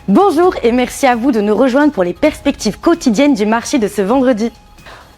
Bonjour et merci à vous de nous rejoindre pour les perspectives quotidiennes du marché de ce vendredi.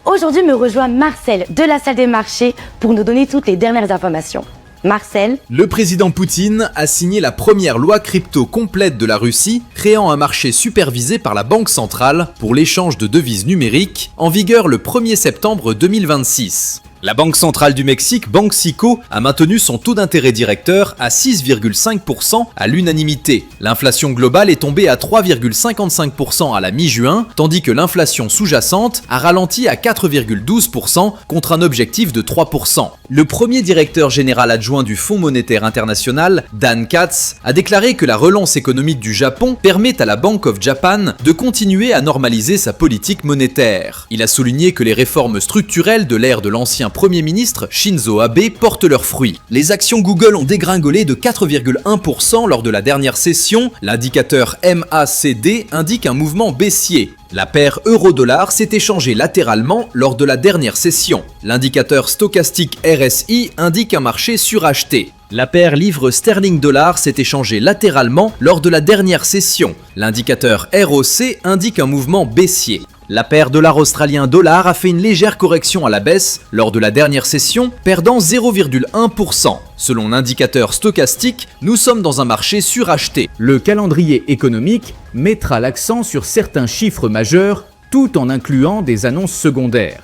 Aujourd'hui me rejoint Marcel de la salle des marchés pour nous donner toutes les dernières informations. Marcel. Le président Poutine a signé la première loi crypto complète de la Russie, créant un marché supervisé par la Banque centrale pour l'échange de devises numériques, en vigueur le 1er septembre 2026. La Banque centrale du Mexique, Banxico, a maintenu son taux d'intérêt directeur à 6,5% à l'unanimité. L'inflation globale est tombée à 3,55% à la mi-juin, tandis que l'inflation sous-jacente a ralenti à 4,12% contre un objectif de 3%. Le premier directeur général adjoint du Fonds monétaire international, Dan Katz, a déclaré que la relance économique du Japon permet à la Bank of Japan de continuer à normaliser sa politique monétaire. Il a souligné que les réformes structurelles de l'ère de l'ancien Premier ministre Shinzo Abe portent leurs fruits. Les actions Google ont dégringolé de 4,1% lors de la dernière session. L'indicateur MACD indique un mouvement baissier. La paire euro-dollar s'est échangée latéralement lors de la dernière session. L'indicateur stochastique RSI indique un marché suracheté. La paire livre sterling-dollar s'est échangée latéralement lors de la dernière session. L'indicateur ROC indique un mouvement baissier. La paire dollar australien-dollar a fait une légère correction à la baisse lors de la dernière session, perdant 0,1%. Selon l'indicateur stochastique, nous sommes dans un marché suracheté. Le calendrier économique mettra l'accent sur certains chiffres majeurs, tout en incluant des annonces secondaires.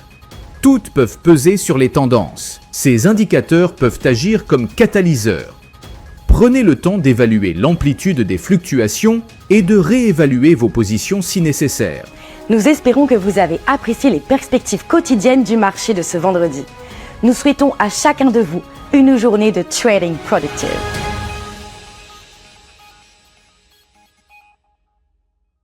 Toutes peuvent peser sur les tendances. Ces indicateurs peuvent agir comme catalyseurs. Prenez le temps d'évaluer l'amplitude des fluctuations et de réévaluer vos positions si nécessaire. Nous espérons que vous avez apprécié les perspectives quotidiennes du marché de ce vendredi. Nous souhaitons à chacun de vous une journée de trading productive.